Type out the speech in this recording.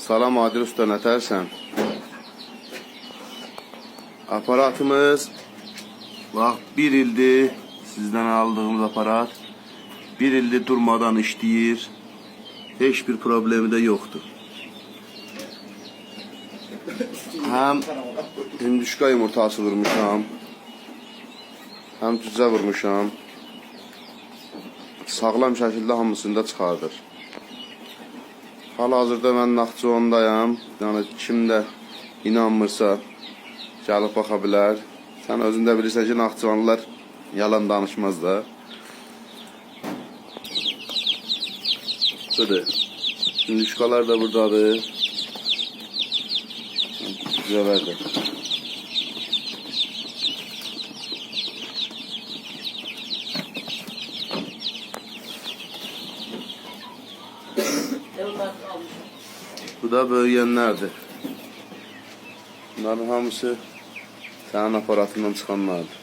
Salam Adil Usta, nətərsən? Aparatımız bax 1 ildir sizdən aldığımız aparat. 1 ildir durmadan işləyir. Heç bir problemi də yoxdur. Həm hündüşka yumurtası vurmuşam, həm cücə vurmuşam. Sağlam şəkildə hamısını da çıxardır. Hal-hazırda mən Naxçıvandayam. Yəni kim də inanmırsa gəlib baxa bilər. Sən özün də bilirsən ki, Naxçıvanlılar yalan danışmaz da. Budur. Hündüşkalar da buradadır. Cücələr də. Bu da böyüyenlerdir. Bunların hamısı sənin aparatından çıxanlardır.